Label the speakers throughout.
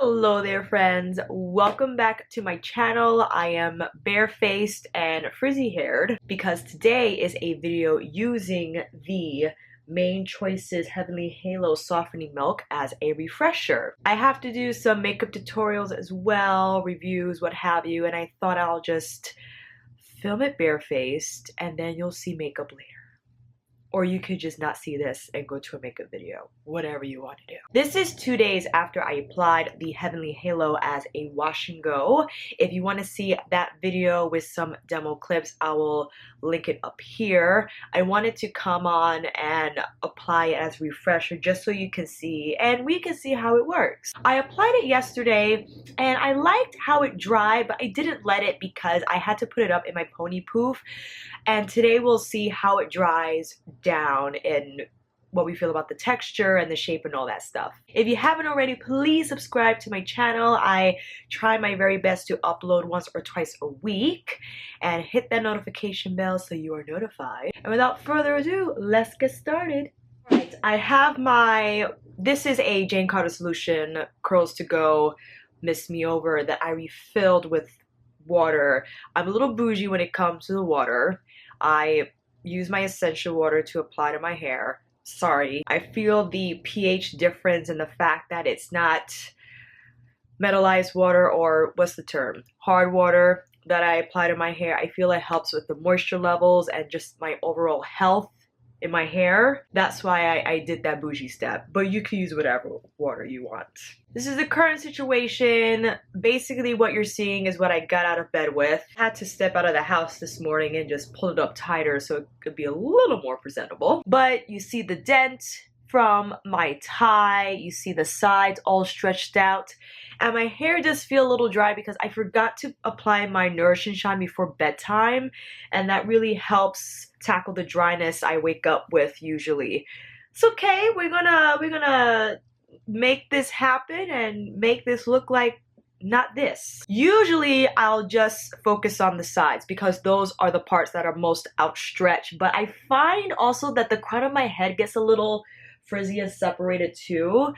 Speaker 1: Hello there friends, welcome back to my channel. I am barefaced and frizzy haired because today is a video using the Main Choices Heavenly Halo Softening Milk as a refresher. I have to do some makeup tutorials as well, reviews, what have you, and I thought I'll just film it barefaced and then you'll see makeup later. Or you could just not see this and go to a makeup video, whatever you want to do. This is 2 days after I applied the Heavenly Halo as a wash and go. If you want to see that video with some demo clips, I will link it up here. I wanted to come on and apply it as a refresher just so you can see and we can see how it works. I applied it yesterday and I liked how it dried, but I didn't let it because I had to put it up in my pony poof. And today we'll see how it dries down and what we feel about the texture and the shape and all that stuff. If you haven't already, please subscribe to my channel. I try my very best to upload once or twice a week, and hit that notification bell so you are notified. And without further ado, let's get started. Right, I have this is a Jane Carter Solution Curls to Go Mist Me Over that I refilled with water. I'm a little bougie when it comes to the water. I use my essential water to apply to my hair. Sorry. I feel the pH difference in the fact that it's not metallized water, or what's the term? Hard water that I apply to my hair. I feel it helps with the moisture levels and just my overall health in my hair. That's why I did that bougie step, but you can use whatever water you want. This is the current situation. Basically what you're seeing is what I got out of bed with. I had to step out of the house this morning and just pull it up tighter so it could be a little more presentable. But you see the dent from my tie, you see the sides all stretched out, and my hair does feel a little dry because I forgot to apply my Nourish and Shine before bedtime, and that really helps tackle the dryness I wake up with usually. It's okay, we're gonna make this happen and make this look like not this. Usually I'll just focus on the sides because those are the parts that are most outstretched, but I find also that the crown of my head gets a little frizzy and separated too.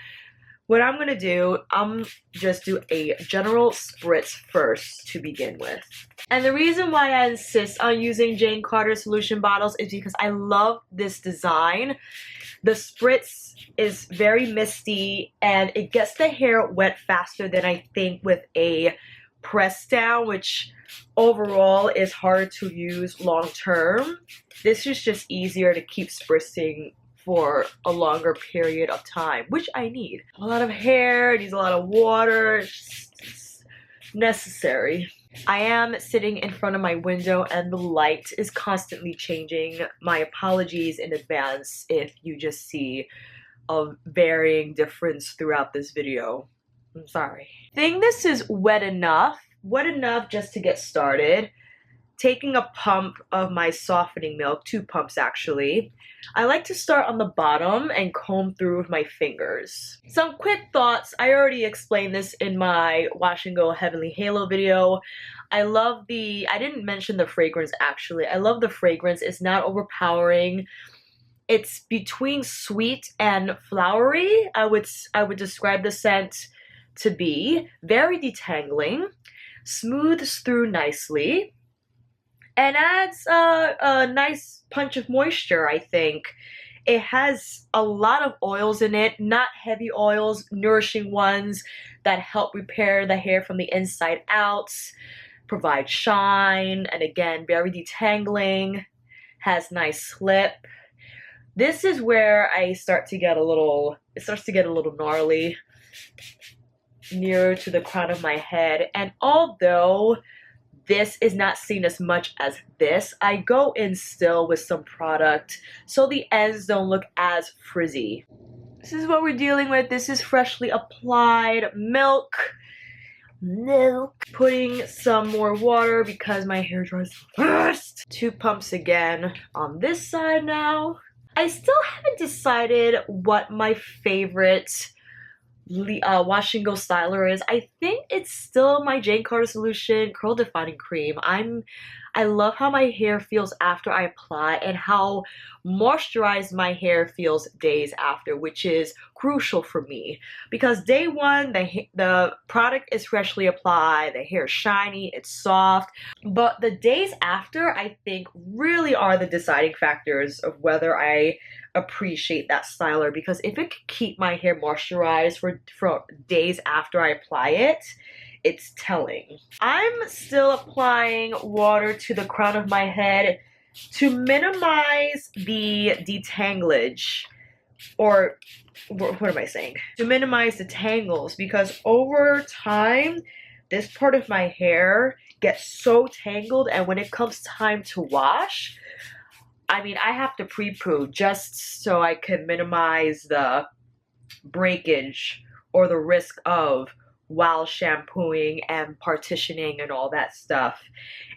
Speaker 1: What I'm gonna do, just do a general spritz first to begin with. And the reason why I insist on using Jane Carter Solution bottles is because I love this design. The spritz is very misty and it gets the hair wet faster than I think with a press down, which overall is hard to use long term. This is just easier to keep spritzing for a longer period of time, which I need. A lot of hair, it needs a lot of water, it's necessary. I am sitting in front of my window and the light is constantly changing. My apologies in advance if you just see a varying difference throughout this video. I'm sorry. I think this is wet enough just to get started. Taking a pump of my softening milk, 2 pumps actually. I like to start on the bottom and comb through with my fingers. Some quick thoughts. I already explained this in my Wash and Go Heavenly Halo video. I didn't mention the fragrance actually. I love the fragrance. It's not overpowering. It's between sweet and flowery. I would describe the scent to be very detangling, smooths through nicely, and adds a nice punch of moisture, I think. It has a lot of oils in it, not heavy oils, nourishing ones that help repair the hair from the inside out, provide shine, and again, very detangling, has nice slip. This is where it starts to get a little gnarly, nearer to the crown of my head. And although this is not seen as much as this, I go in still with some product so the ends don't look as frizzy. This is what we're dealing with. This is freshly applied milk. Putting some more water because my hair dries fast. 2 pumps again on this side now. I still haven't decided what my favorite Wash and Go styler is. I think it's still my Jane Carter Solution Curl Defining Cream. I love how my hair feels after I apply and how moisturized my hair feels days after, which is crucial for me because day one the product is freshly applied, the hair is shiny, it's soft, but the days after I think really are the deciding factors of whether I appreciate that styler, because if it can keep my hair moisturized for days after I apply it, it's telling. I'm still applying water to the crown of my head to minimize the detanglage, or what am I saying? To minimize the tangles, because over time, this part of my hair gets so tangled, and when it comes time to wash, I mean, I have to pre-poo just so I can minimize the breakage or the risk of while shampooing and partitioning and all that stuff.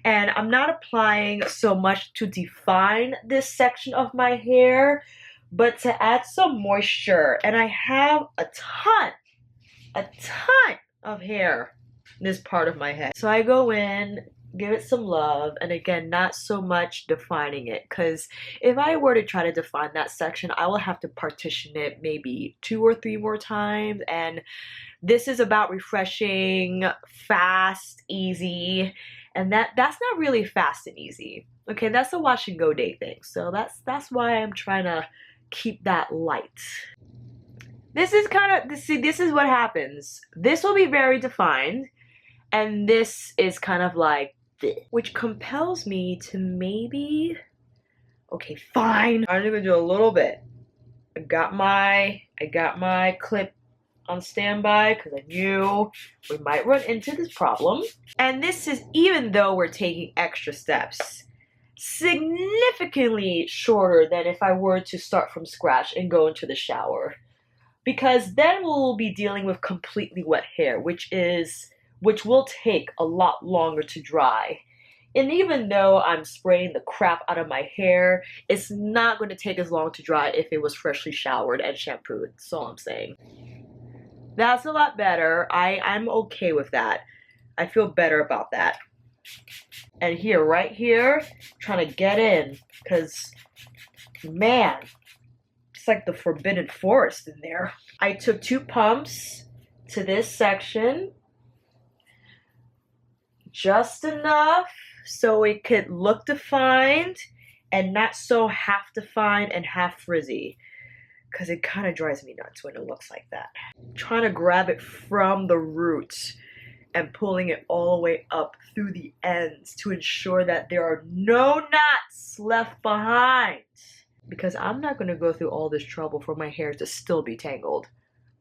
Speaker 1: And I'm not applying so much to define this section of my hair, but to add some moisture. And I have a ton of hair in this part of my head. So I go in, give it some love, and again, not so much defining it, because if I were to try to define that section, I will have to partition it maybe 2 or 3 more times, and this is about refreshing, fast, easy, and that's not really fast and easy. Okay, that's a wash and go day thing, so that's why I'm trying to keep that light. This is kind of, see, this is what happens. This will be very defined, and this is kind of like this, which compels me to maybe, okay, fine, I'm gonna do a little bit. I got my clip on standby because I knew we might run into this problem. And this is even though we're taking extra steps, significantly shorter than if I were to start from scratch and go into the shower, because then we'll be dealing with completely wet hair, which will take a lot longer to dry. And even though I'm spraying the crap out of my hair, it's not going to take as long to dry if it was freshly showered and shampooed. That's all I'm saying. That's a lot better. I'm okay with that. I feel better about that. And here, right here, trying to get in, because, man, it's like the forbidden forest in there. I took 2 pumps to this section, just enough so it could look defined and not so half defined and half frizzy, because it kind of drives me nuts when it looks like that. I'm trying to grab it from the roots and pulling it all the way up through the ends to ensure that there are no knots left behind, because I'm not going to go through all this trouble for my hair to still be tangled.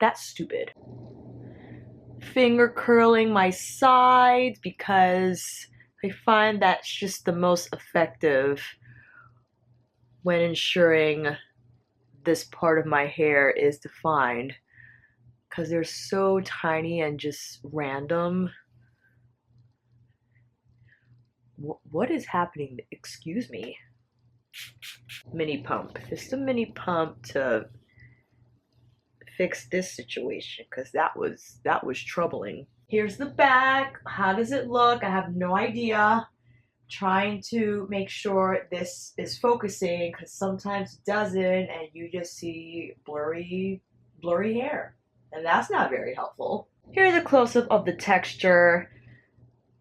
Speaker 1: That's stupid. Finger curling my sides, because I find that's just the most effective when ensuring this part of my hair is defined, because they're so tiny and just random. What is happening? Excuse me. Mini pump. Just a mini pump to fix this situation, because that was troubling. Here's the back. How does it look? I have no idea. Trying to make sure this is focusing, because sometimes it doesn't and you just see blurry hair, and that's not very helpful. Here's a close-up of the texture.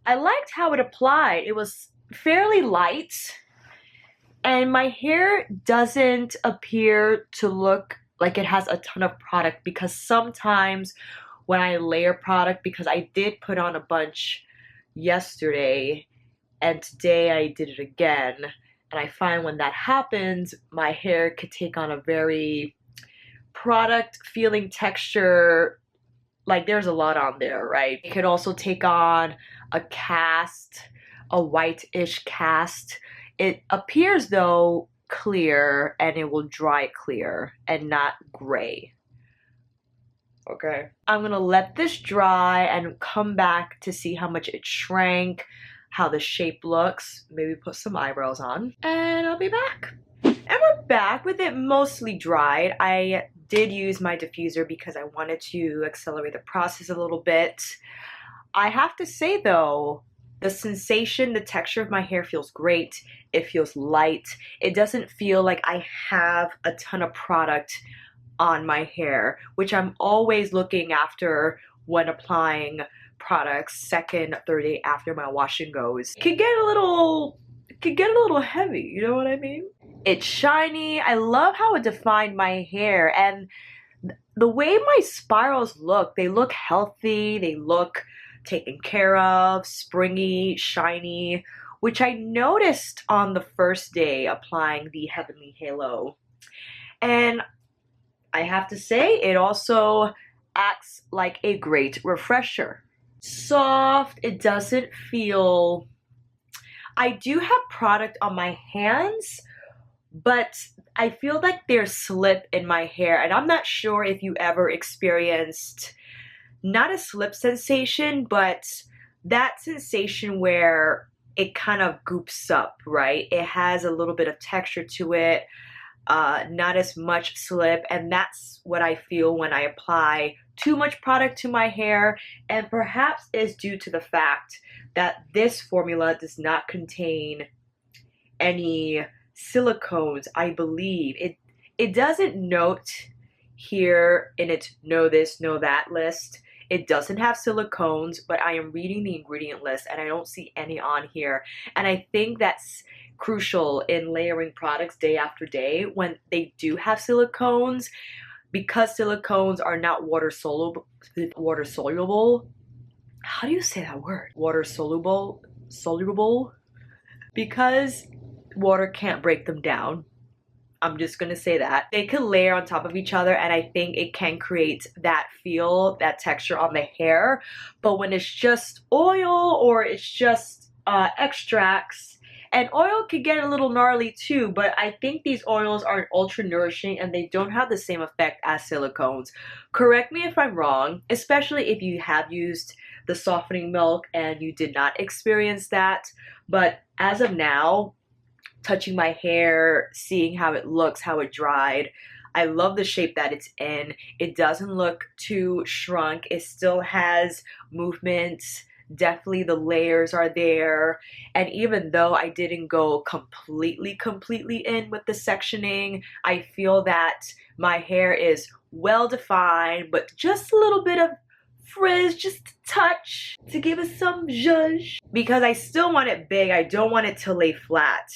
Speaker 1: I liked how it applied. It was fairly light, and my hair doesn't appear to look like it has a ton of product, because sometimes when I layer product, because I did put on a bunch yesterday and today I did it again, and I find when that happens, my hair could take on a very product feeling texture. Like, there's a lot on there, right? It could also take on a cast, a white-ish cast. It appears though clear, and it will dry clear and not gray. Okay, I'm gonna let this dry and come back to see how much it shrank, how the shape looks, maybe put some eyebrows on, and I'll be back. And we're back with it mostly dried. I did use my diffuser because I wanted to accelerate the process a little bit. I have to say though, the sensation, the texture of my hair feels great. It feels light. It doesn't feel like I have a ton of product on my hair, which I'm always looking after when applying products second, third day after my wash and goes. It could get a little heavy, you know what I mean? It's shiny. I love how it defined my hair, and the way my spirals look, they look healthy, they look taken care of, springy, shiny, which I noticed on the first day applying the Heavenly Halo. And I have to say, it also acts like a great refresher. Soft, it doesn't feel... I do have product on my hands, but I feel like there's slip in my hair, and I'm not sure if you ever experienced not a slip sensation, but that sensation where it kind of goops up, right? It has a little bit of texture to it, not as much slip, and that's what I feel when I apply too much product to my hair, and perhaps is due to the fact that this formula does not contain any silicones, I believe. It doesn't note here in its know this, know that list. It doesn't have silicones, but I am reading the ingredient list and I don't see any on here. And I think that's crucial in layering products day after day when they do have silicones, because silicones are not water soluble. How do you say that word? Water soluble? Because water can't break them down. I'm just gonna say that. They can layer on top of each other, and I think it can create that feel, that texture on the hair. But when it's just oil or it's just extracts, and oil can get a little gnarly too, but I think these oils are ultra nourishing and they don't have the same effect as silicones. Correct me if I'm wrong, especially if you have used the softening milk and you did not experience that. But as of now, touching my hair, seeing how it looks, how it dried, I love the shape that it's in. It doesn't look too shrunk. It still has movement. Definitely the layers are there. And even though I didn't go completely in with the sectioning, I feel that my hair is well defined, but just a little bit of frizz, just a touch to give it some zhuzh. Because I still want it big, I don't want it to lay flat.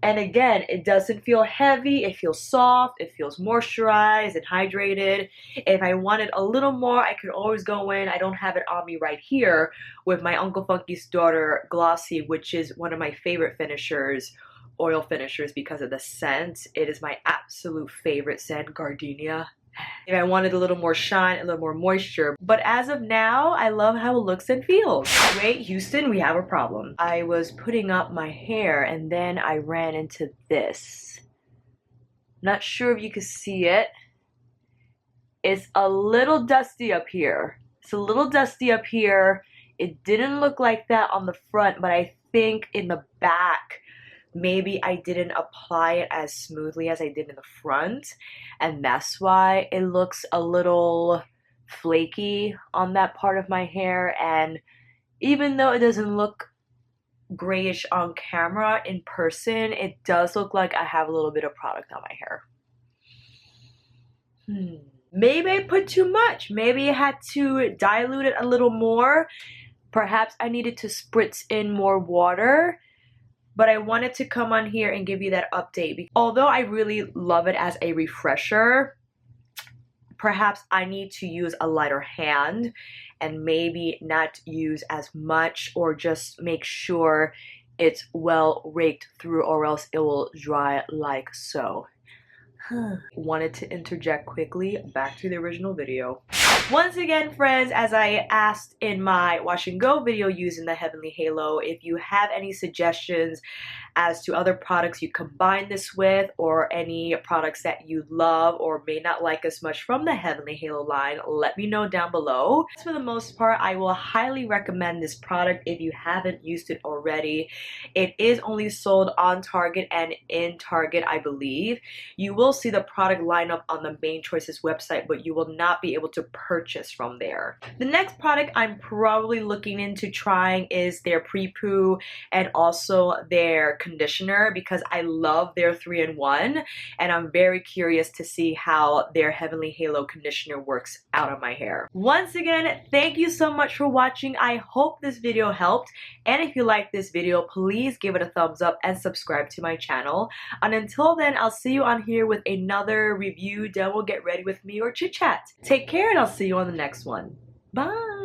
Speaker 1: And again, it doesn't feel heavy, it feels soft, it feels moisturized and hydrated. If I wanted a little more, I could always go in. I don't have it on me right here with my Uncle Funky's Daughter Glossy, which is one of my favorite finishers, oil finishers, because of the scent. It is my absolute favorite scent, Gardenia. If I wanted a little more shine, a little more moisture. But as of now, I love how it looks and feels. Wait, Houston, we have a problem. I was putting up my hair and then I ran into this. Not sure if you can see it. It's a little dusty up here. It's a little dusty up here. It didn't look like that on the front, but I think in the back, maybe I didn't apply it as smoothly as I did in the front, and that's why it looks a little flaky on that part of my hair. And even though it doesn't look grayish on camera, in person it does look like I have a little bit of product on my hair. Maybe I put too much. Maybe I had to dilute it a little more. Perhaps I needed to spritz in more water. But I wanted to come on here and give you that update. Although I really love it as a refresher, perhaps I need to use a lighter hand and maybe not use as much, or just make sure it's well raked through, or else it will dry like so. Wanted to interject quickly, back to the original video. Once again, friends, as I asked in my wash and go video using the Heavenly Halo, if you have any suggestions as to other products you combine this with, or any products that you love or may not like as much from the Heavenly Halo line, let me know down below. For the most part, I will highly recommend this product if you haven't used it already. It is only sold on Target and in Target, I believe. You will see the product lineup on the Main Choices website, but you will not be able to purchase from there. The next product I'm probably looking into trying is their pre-poo and also their conditioner, because I love their 3-in-1 and I'm very curious to see how their Heavenly Halo conditioner works out on my hair. Once again, thank you so much for watching. I hope this video helped, and if you like this video, please give it a thumbs up and subscribe to my channel. And until then, I'll see you on here with another review, demo, get ready with me, or chit chat. Take care, and I'll see you on the next one. Bye!